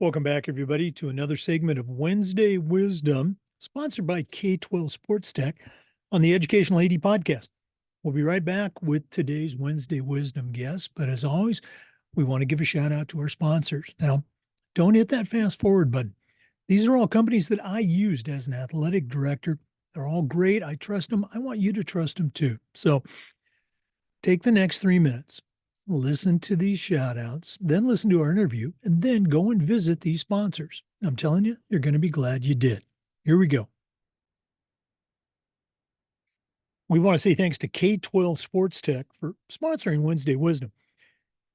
Welcome back, everybody, to another segment of Wednesday Wisdom, sponsored by K-12 Sports Tech on the Educational AD Podcast. We'll be right back with today's Wednesday Wisdom guest, but as always, we want to give a shout out to our sponsors. Now, don't hit that fast forward button. These are all companies that I used as an athletic director. They're all great. I trust them. I want you to trust them too. So take the next 3 minutes, listen to these shout outs, then listen to our interview, and then go and visit these sponsors. I'm telling you, you're going to be glad you did. Here we go. We want to say thanks to K-12 Sports Tech for sponsoring Wednesday Wisdom.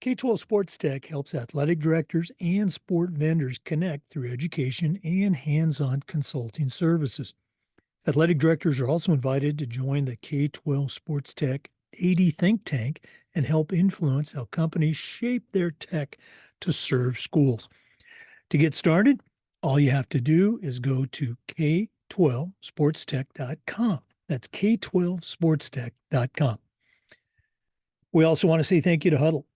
K-12 Sports Tech helps athletic directors and sport vendors connect through education and hands-on consulting services. Athletic directors are also invited to join the K-12 Sports Tech AD Think Tank and help influence how companies shape their tech to serve schools. To get started, all you have to do is go to k12sportstech.com. That's k12sportstech.com. We also want to say thank you to Huddle.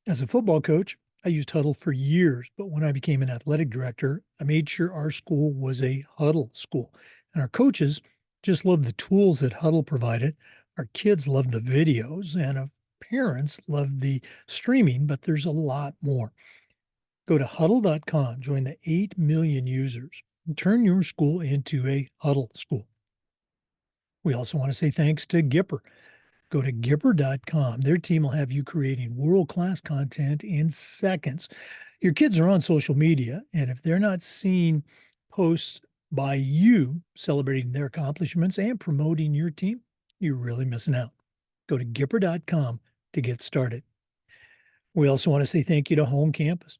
As a football coach, I used Huddle for years, but when I became an athletic director, I made sure our school was a Huddle school. And our coaches just loved the tools that Huddle provided. Our kids loved the videos, and our parents loved the streaming, but there's a lot more. Go to huddle.com, join the 8 million users, and turn your school into a Huddle school. We also want to say thanks to Gipper. Go to Gipper.com. Their team will have you creating world-class content in seconds. Your kids are on social media, and if they're not seeing posts by you celebrating their accomplishments and promoting your team, you're really missing out. Go to Gipper.com to get started. We also want to say thank you to Home Campus.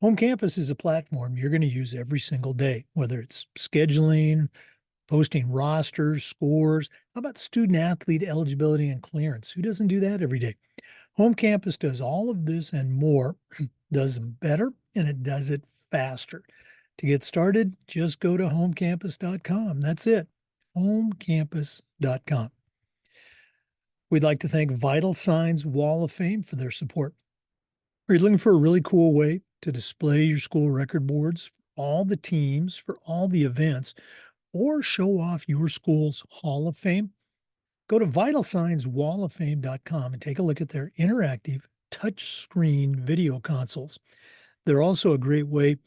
Home Campus is a platform you're going to use every single day, whether it's scheduling, posting rosters, scores. How about student athlete eligibility and clearance? Who doesn't do that every day? Home Campus does all of this and more, does them better, and it does it faster. To get started, just go to homecampus.com. That's it, homecampus.com. We'd like to thank Vital Signs Wall of Fame for their support. Are you looking for a really cool way to display your school record boards for all the teams, for all the events, or show off your school's Hall of Fame? Go to vitalsignswalloffame.com and take a look at their interactive touchscreen video consoles. They're also a great way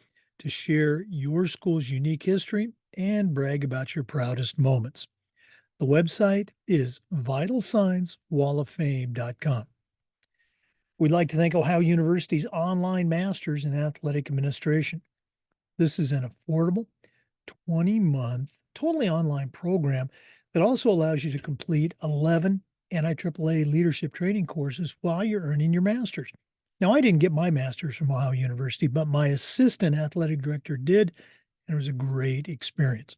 to share your school's unique history and brag about your proudest moments. The website is vitalsignswalloffame.com. We'd like to thank Ohio University's online Masters in Athletic Administration. This is an affordable 20-month, totally online program that also allows you to complete 11 NIAAA leadership training courses while you're earning your master's. Now, I didn't get my master's from Ohio University, but my assistant athletic director did, and it was a great experience.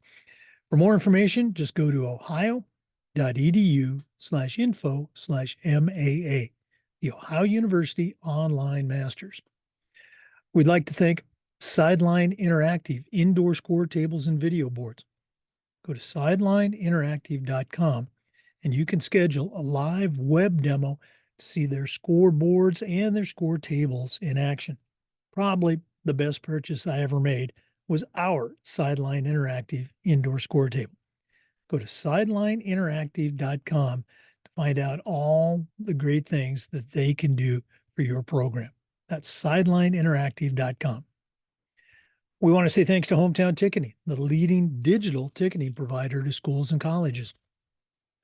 For more information, just go to ohio.edu/info/MAA, the Ohio University Online Masters. We'd like to thank Sideline Interactive indoor score tables and video boards. Go to sidelineinteractive.com and you can schedule a live web demo to see their scoreboards and their score tables in action. Probably the best purchase I ever made was our Sideline Interactive indoor score table. Go to sidelineinteractive.com to find out all the great things that they can do for your program. That's sidelineinteractive.com. We want to say thanks to Hometown Ticketing, the leading digital ticketing provider to schools and colleges.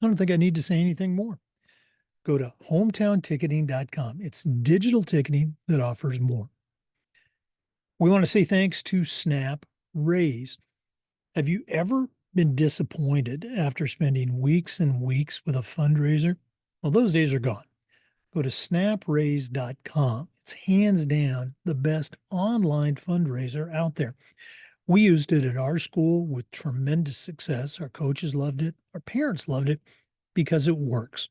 I don't think I need to say anything more. Go to hometownticketing.com. It's digital ticketing that offers more. We want to say thanks to Snap Raise. Have you ever been disappointed after spending weeks and weeks with a fundraiser? Well, those days are gone. Go to snapraise.com. It's hands down the best online fundraiser out there. We used it at our school with tremendous success. Our coaches loved it. Our parents loved it because it works.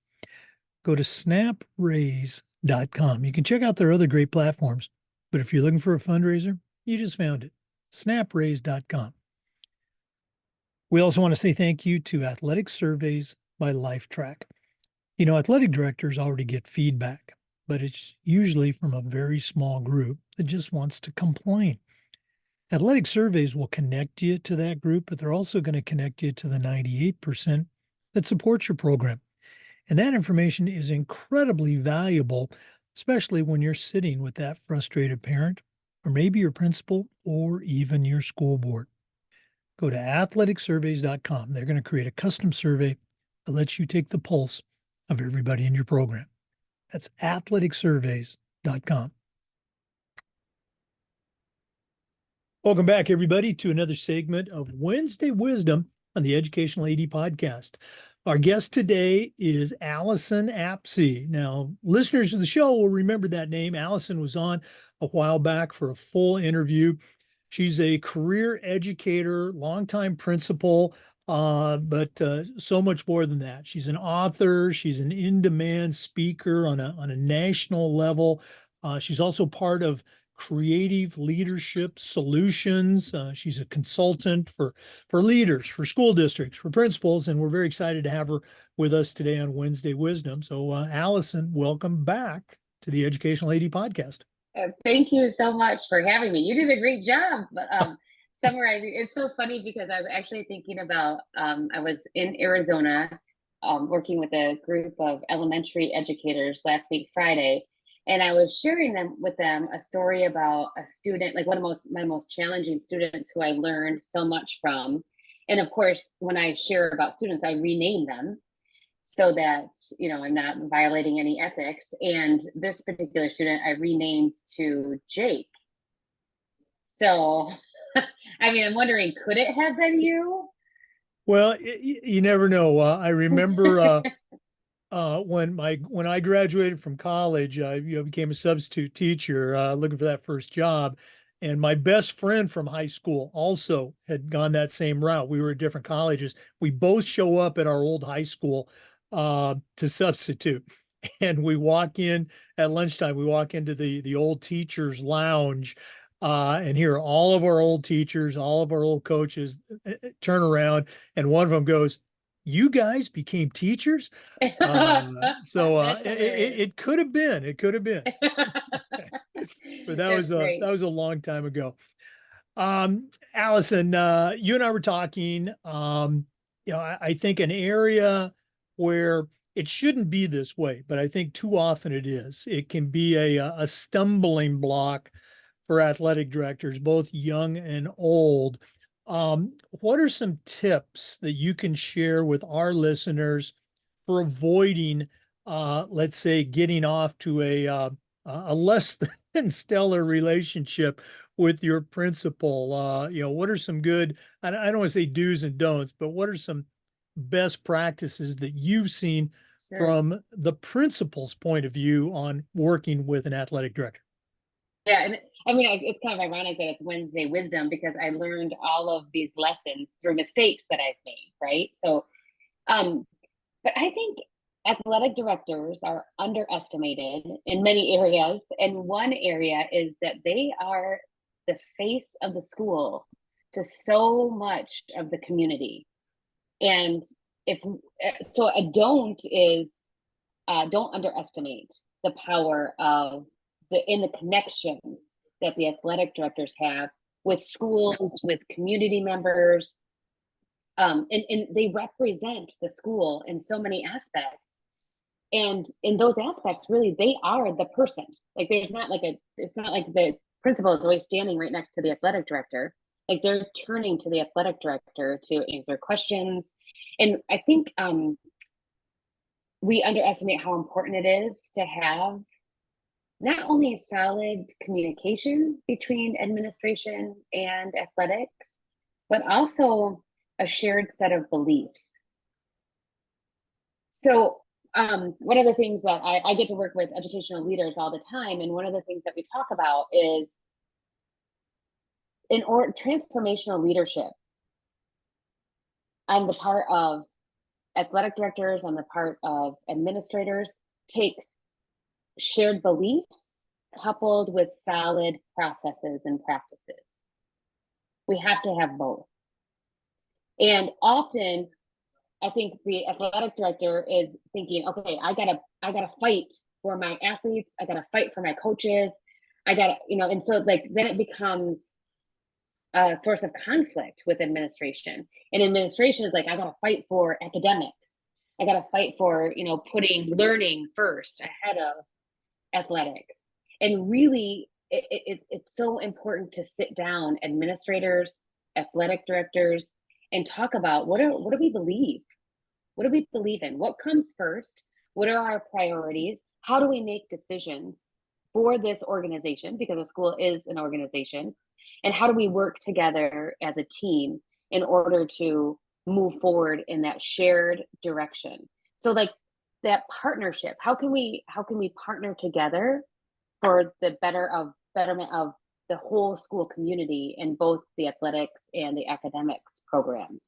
Go to snapraise.com. You can check out their other great platforms, but if you're looking for a fundraiser, you just found it. snapraise.com. We also want to say thank you to Athletic Surveys by LifeTrack. You know, athletic directors already get feedback, but it's usually from a very small group that just wants to complain. Athletic surveys will connect you to that group, but they're also going to connect you to the 98% that supports your program. And that information is incredibly valuable, especially when you're sitting with that frustrated parent, or maybe your principal, or even your school board. Go to athleticsurveys.com. They're going to create a custom survey that lets you take the pulse of everybody in your program. That's athleticsurveys.com. Welcome back, everybody, to another segment of Wednesday Wisdom on the Educational AD Podcast. Our guest today is Allyson Apsey. Now, listeners of the show will remember that name. Allyson was on a while back for a full interview. She's a career educator, longtime principal, but so much more than that. She's an author. She's an in-demand speaker on a national level. She's also part of Creative Leadership Solutions. She's a consultant for leaders, for school districts, for principals, and we're very excited to have her with us today on Wednesday Wisdom. So, Allyson, welcome back to the Educational AD Podcast. Thank you so much for having me. You did a great job summarizing. It's so funny because I was actually thinking about, I was in Arizona working with a group of elementary educators last week, Friday, and I was sharing with them a story about a student, like one of my most challenging students who I learned so much from. And of course, when I share about students, I rename them so that, I'm not violating any ethics. And this particular student I renamed to Jake. So, I'm wondering, could it have been you? Well, you never know. I remember when I graduated from college, I became a substitute teacher, looking for that first job. And my best friend from high school also had gone that same route. We were at different colleges. We both show up at our old high school to substitute. And we walk in at lunchtime, we walk into the old teachers lounge, and here are all of our old teachers, all of our old coaches turn around, and one of them goes, "You guys became teachers?" It could have been, but that was a long time ago. Allyson, you and I were talking, I think an area where it shouldn't be this way, but I think too often it is. It can be a stumbling block for athletic directors, both young and old. What are some tips that you can share with our listeners for avoiding, let's say, getting off to a less than stellar relationship with your principal? What are some good, I don't want to say do's and don'ts, but what are some best practices that you've seen from the principal's point of view on working with an athletic director? Yeah, and it's kind of ironic that it's Wednesday Wisdom because I learned all of these lessons through mistakes that I've made, right? So, but I think athletic directors are underestimated in many areas. And one area is that they are the face of the school to so much of the community. And so a don't is don't underestimate the power of the connections that the athletic directors have with schools, with community members, and they represent the school in so many aspects. And in those aspects, really, they are the person. Like it's not like the principal is always standing right next to the athletic director. Like they're turning to the athletic director to answer questions. And I think we underestimate how important it is to have not only solid communication between administration and athletics, but also a shared set of beliefs. So one of the things that I get to work with educational leaders all the time, and one of the things that we talk about is transformational leadership on the part of athletic directors, on the part of administrators, takes shared beliefs coupled with solid processes and practices. We have to have both. And often I think the athletic director is thinking, okay, I gotta fight for my athletes, I gotta fight for my coaches, I gotta, and so like then it becomes source of conflict with administration. And administration is like, I got to fight for academics. I got to fight for, putting learning first ahead of athletics. And really, it's so important to sit down, administrators, athletic directors, and talk about what do we believe? What do we believe in? What comes first? What are our priorities? How do we make decisions for this organization? Because a school is an organization. And how do we work together as a team in order to move forward in that shared direction? So like that partnership, how can we partner together for the betterment of the whole school community in both the athletics and the academics programs?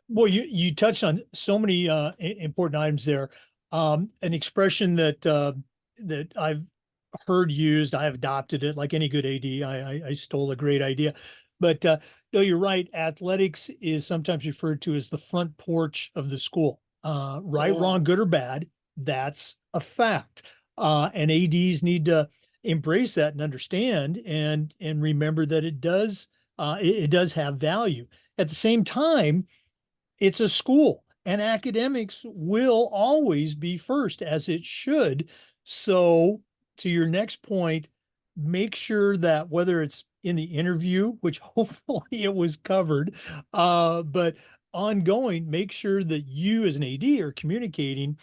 Well, you touched on so many important items there. An expression that I've heard used, I have adopted it like any good AD. I stole a great idea, but no, you're right. Athletics is sometimes referred to as the front porch of the school. Right, Yeah, wrong, good or bad, that's a fact. And ADs need to embrace that and understand and remember that it does have value. At the same time, it's a school and academics will always be first, as it should. So, to your next point, make sure that whether it's in the interview, which hopefully it was covered, but ongoing, make sure that you as an AD are communicating,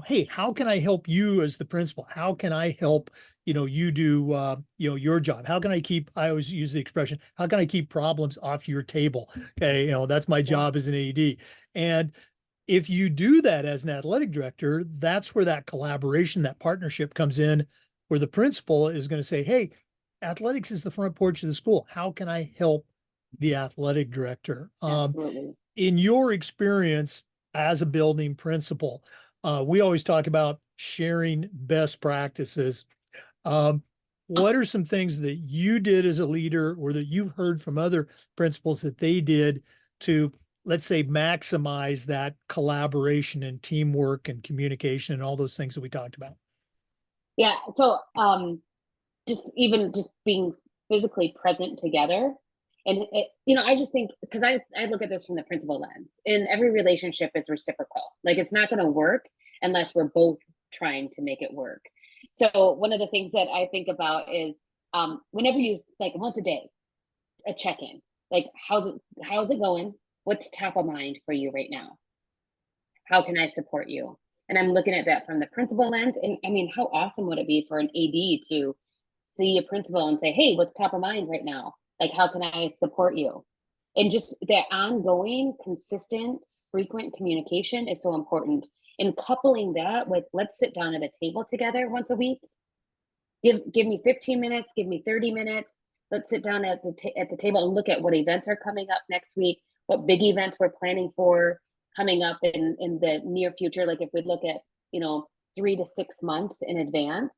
hey, how can I help you as the principal? How can I help, you do, your job? How can I keep, I always use the expression, how can I keep problems off your table? Okay, that's my yeah, job as an AD. And if you do that as an athletic director, that's where that collaboration, that partnership comes in, where the principal is going to say, hey, athletics is the front porch of the school. How can I help the athletic director? absolutely. In your experience as a building principal, we always talk about sharing best practices. Um, what are some things that you did as a leader or that you've heard from other principals that they did to, let's say, maximize that collaboration and teamwork and communication and all those things that we talked about? Yeah. So just being physically present together. And I just think, because I look at this from the principal lens, and every relationship is reciprocal. Like it's not going to work unless we're both trying to make it work. So one of the things that I think about is whenever you, like, once a day, a check-in, like how's it going? What's top of mind for you right now? How can I support you? And I'm looking at that from the principal lens. And I mean, how awesome would it be for an AD to see a principal and say, hey, what's top of mind right now? Like, how can I support you? And just that ongoing, consistent, frequent communication is so important. And coupling that with, let's sit down at a table together once a week. Give me 15 minutes, give me 30 minutes. Let's sit down at the table and look at what events are coming up next week, what big events we're planning for coming up in the near future. Like if we look at, 3 to 6 months in advance,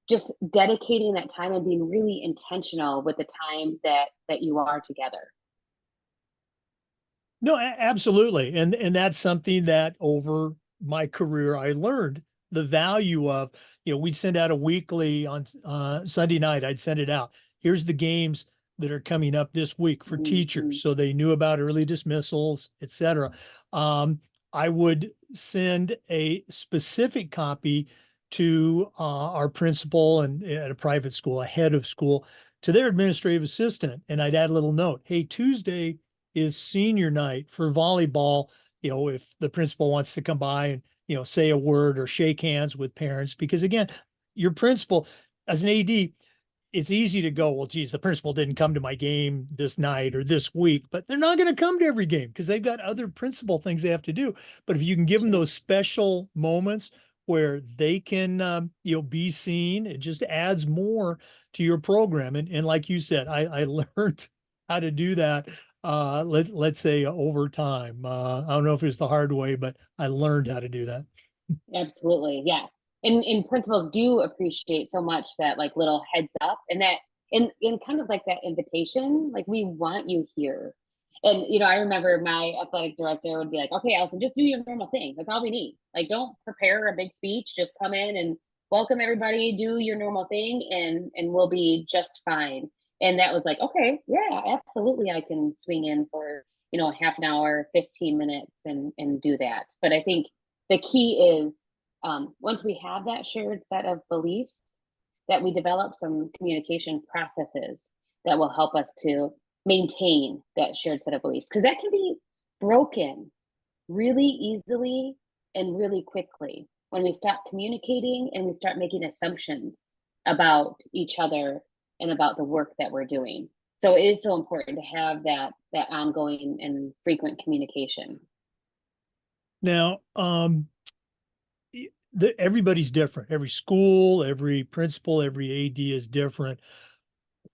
just dedicating that time and being really intentional with the time that you are together. No, absolutely. And that's something that over my career I learned the value of, we'd send out a weekly on Sunday night, I'd send it out. Here's the games that are coming up this week for Mm-hmm. teachers. So they knew about early dismissals, et cetera. I would send a specific copy to our principal and at a private school, a head of school, to their administrative assistant. And I'd add a little note, hey, Tuesday is senior night for volleyball. If the principal wants to come by and, say a word or shake hands with parents, because again, your principal as an AD, it's easy to go, well, geez, the principal didn't come to my game this night or this week, but they're not going to come to every game because they've got other principal things they have to do. But if you can give them Sure. those special moments where they can, be seen, it just adds more to your program. And like you said, I learned how to do that. Let's say over time. I don't know if it's the hard way, but I learned how to do that. Absolutely, yes. And principals do appreciate so much that, like, little heads up, and that in kind of like that invitation, like, we want you here. And I remember my athletic director would be like, okay, Allyson, just do your normal thing. That's all we need. Like, don't prepare a big speech, just come in and welcome everybody, do your normal thing, and we'll be just fine. And that was like, okay, yeah, absolutely, I can swing in for, half an hour, 15 minutes, and do that. But I think the key is, once we have that shared set of beliefs, that we develop some communication processes that will help us to maintain that shared set of beliefs, because that can be broken really easily and really quickly when we stop communicating and we start making assumptions about each other and about the work that we're doing. So it is so important to have that ongoing and frequent communication. Now, everybody's different. Every school, every principal, every AD is different.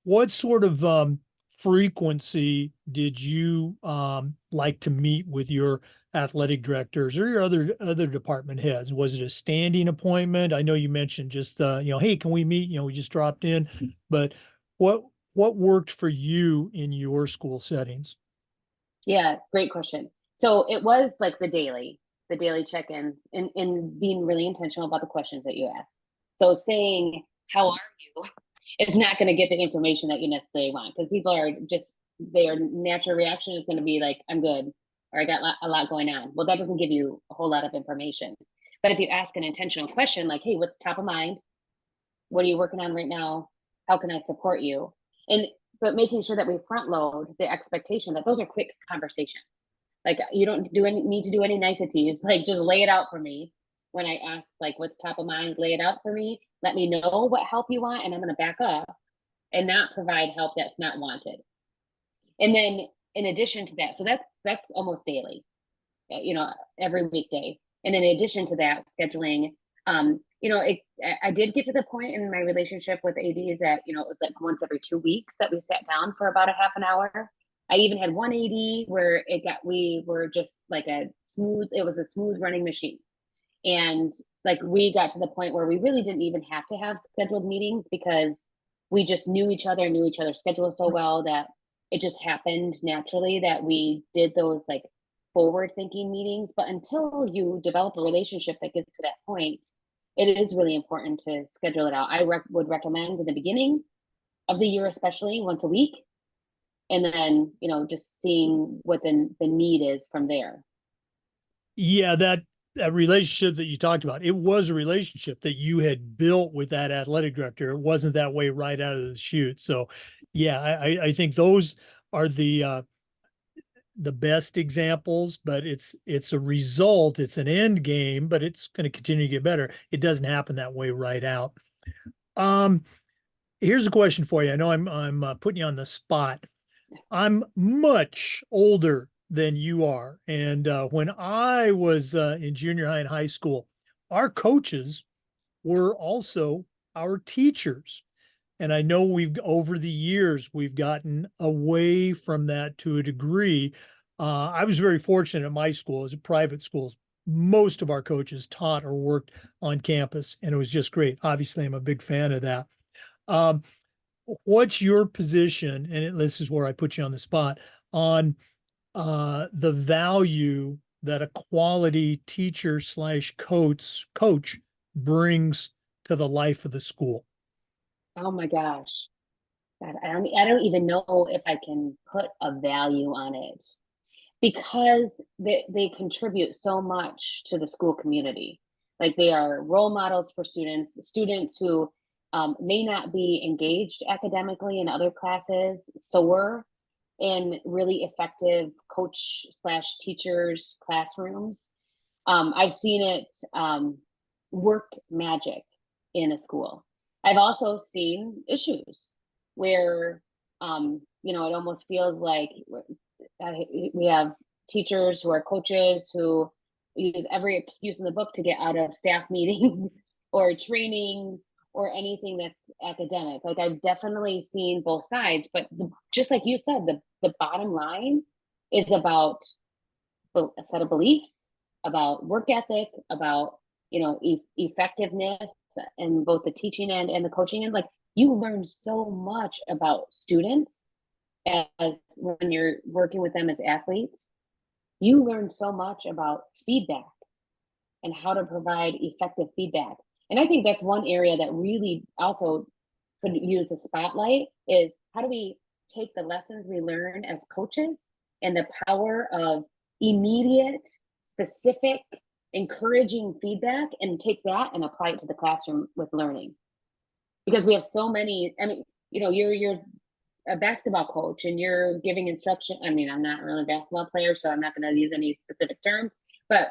What sort of frequency did you like to meet with your athletic directors or your other department heads? Was it a standing appointment? I know you mentioned just hey, can we meet? We just dropped in, but what what worked for you in your school settings? Yeah, great question. So it was like the daily check-ins, and being really intentional about the questions that you ask. So saying, how are you? It's not going to get the information that you necessarily want, because people are just, their natural reaction is going to be like, I'm good, or I got a lot going on. Well, that doesn't give you a whole lot of information. But if you ask an intentional question like, hey, what's top of mind? What are you working on right now? How can I support you? And but making sure that we front load the expectation that those are quick conversations. Like, you don't need to do any niceties. Like, just lay it out for me. When I ask like what's top of mind, lay it out for me. Let me know what help you want, and I'm going to back up and not provide help that's not wanted. And then in addition to that, so that's almost daily, you know, every weekday. And in addition to that, scheduling, I did get to the point in my relationship with ADs that, it was like once every 2 weeks that we sat down for about a half an hour. I even had one AD where we were just like it was a smooth running machine. And like, we got to the point where we really didn't even have to have scheduled meetings, because we just knew each other's schedule so well that it just happened naturally that we did those like forward thinking meetings. But until you develop a relationship that gets to that point, it is really important to schedule it out. I would recommend in the beginning of the year, especially once a week, and then, just seeing what the need is from there. Yeah, that relationship that you talked about, it was a relationship that you had built with that athletic director. It wasn't that way right out of the chute. So yeah, I think those are the best examples, but it's a result, it's an end game, but it's going to continue to get better. It doesn't happen that way right out. Um, Here's a question for you. I know I'm putting you on the spot. I'm much older than you are. And when I was in junior high and high school, our coaches were also our teachers. And I know over the years, we've gotten away from that to a degree. I was very fortunate at my school, as a private school. Most of our coaches taught or worked on campus, and it was just great. Obviously, I'm a big fan of that. Um, what's your position? And this is where I put you on the spot on the value that a quality teacher slash coach brings to the life of the school. Oh my gosh. God, I don't even know if I can put a value on it, because they contribute so much to the school community. Like, they are role models for students who may not be engaged academically in other classes, soar in really effective coach slash teachers classrooms. I've seen it work magic in a school. I've also seen issues where, it almost feels like we have teachers who are coaches who use every excuse in the book to get out of staff meetings or trainings or anything that's academic. Like, I've definitely seen both sides, but just like you said, the bottom line is about a set of beliefs, about work ethic, about effectiveness, and both the teaching end and the coaching end. Like, you learn so much about students as when you're working with them as athletes. You learn so much about feedback and how to provide effective feedback. And I think that's one area that really also could use a spotlight is how do we take the lessons we learn as coaches and the power of immediate, specific, encouraging feedback and take that and apply it to the classroom with learning. Because we have so many, I mean, you're a basketball coach and you're giving instruction. I mean, I'm not really a basketball player, so I'm not going to use any specific terms, but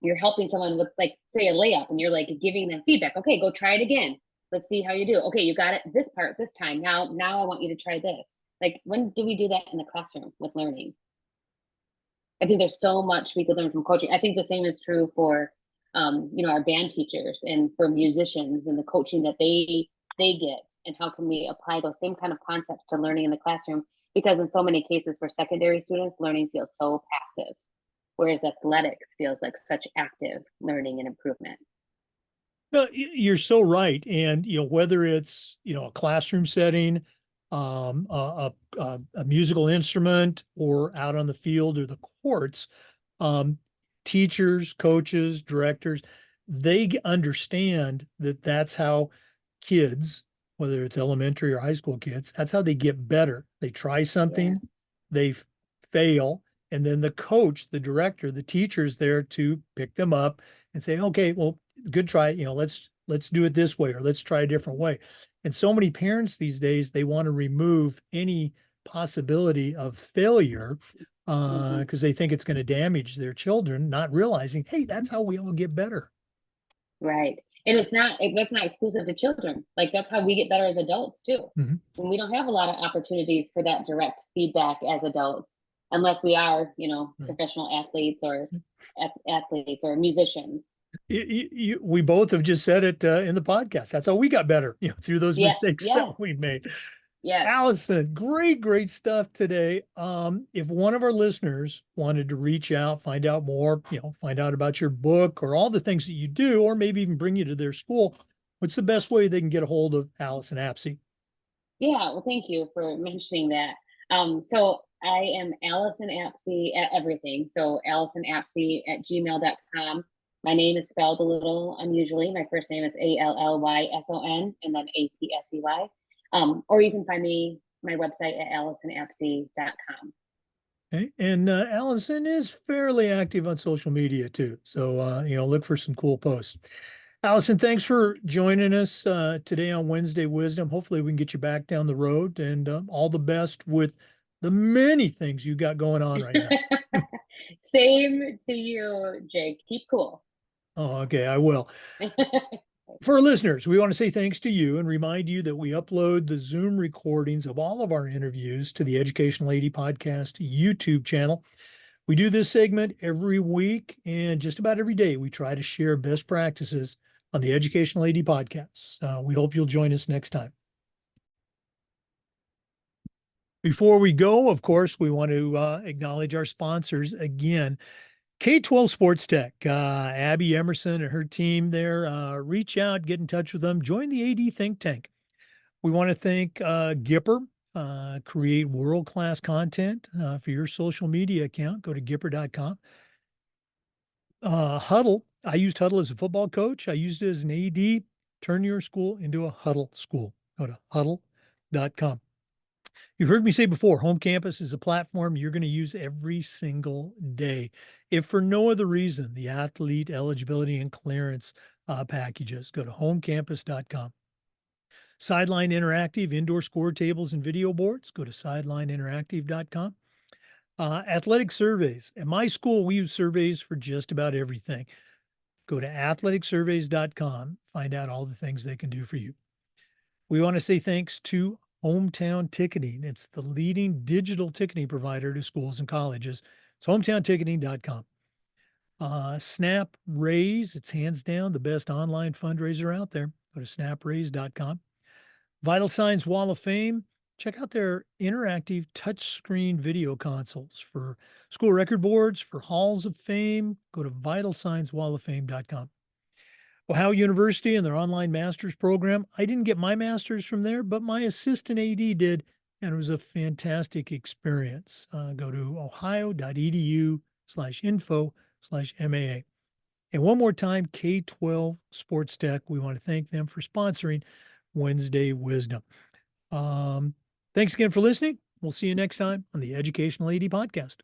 you're helping someone with, like, say a layup, and you're like giving them feedback. Okay, go try it again. Let's see how you do. Okay, you got it this part this time. Now I want you to try this. Like, when do we do that in the classroom with learning? I think there's so much we could learn from coaching. I think the same is true for our band teachers and for musicians and the coaching that they get, and how can we apply those same kind of concepts to learning in the classroom, because in so many cases for secondary students, learning feels so passive, whereas athletics feels like such active learning and improvement. No, you're so right. And, whether it's, a classroom setting, a musical instrument, or out on the field or the courts, um, teachers, coaches, directors, they understand that that's how kids, whether it's elementary or high school kids, that's how they get better. They try Yeah. something, they fail, and then the coach, the director, the teacher is there to pick them up and say, okay, well, good try. Let's do it this way, or let's try a different way. And so many parents these days, they want to remove any possibility of failure Mhm. because they think it's going to damage their children, not realizing, hey, that's how we all get better. Right. And that's not exclusive to children. Like, that's how we get better as adults too. Mhm. And we don't have a lot of opportunities for that direct feedback as adults, unless we are, Right. professional athletes or athletes or musicians. We both have just said it in the podcast. That's how we got better, through those Yes, mistakes that yes, we made. yes. Allyson, great stuff today. If one of our listeners wanted to reach out, find out more, find out about your book or all the things that you do, or maybe even bring you to their school, what's the best way they can get a hold of Allyson Apsey? Yeah, well, thank you for mentioning that. So I am Allyson Apsey at everything. So Allyson Apsey at gmail.com. My name is spelled a little unusually. My first name is Allysson and then Apsey. Or you can find my website at AllysonApsey.com. Okay. And Allyson is fairly active on social media too. So, look for some cool posts. Allyson, thanks for joining us today on Wednesday Wisdom. Hopefully, we can get you back down the road, and all the best with the many things you got going on right now. Same to you, Jake. Keep cool. Oh, okay, I will. For our listeners, we want to say thanks to you and remind you that we upload the Zoom recordings of all of our interviews to the Educational AD Podcast YouTube channel. We do this segment every week, and just about every day we try to share best practices on the Educational AD Podcast. We hope you'll join us next time. Before we go, of course, we want to acknowledge our sponsors again. K-12 Sports Tech, Abby Emerson and her team there, reach out, get in touch with them, join the AD think tank. We want to thank Gipper, create world-class content for your social media account. Go to Gipper.com. Huddle, I used Huddle as a football coach. I used it as an AD. Turn your school into a Huddle school. Go to Huddle.com. You've heard me say before, home campus is a platform you're going to use every single day. If for no other reason, the athlete eligibility and clearance packages, go to homecampus.com. Sideline Interactive, indoor score tables and video boards, go to sidelineinteractive.com. Athletic surveys. At my school, we use surveys for just about everything. Go to athleticsurveys.com, find out all the things they can do for you. We want to say thanks to Hometown Ticketing. It's the leading digital ticketing provider to schools and colleges. It's hometownticketing.com. Snap Raise, it's hands down the best online fundraiser out there. Go to snapraise.com. Vital Signs Wall of Fame, check out their interactive touchscreen video consoles for school record boards, for halls of fame. Go to vitalsignswalloffame.com. Ohio University and their online master's program. I didn't get my master's from there, but my assistant AD did, and it was a fantastic experience. Go to ohio.edu/info/MAA. And one more time, K-12 Sports Tech, we want to thank them for sponsoring Wednesday wisdom. Thanks again for listening. We'll see you next time on the Educational AD Podcast.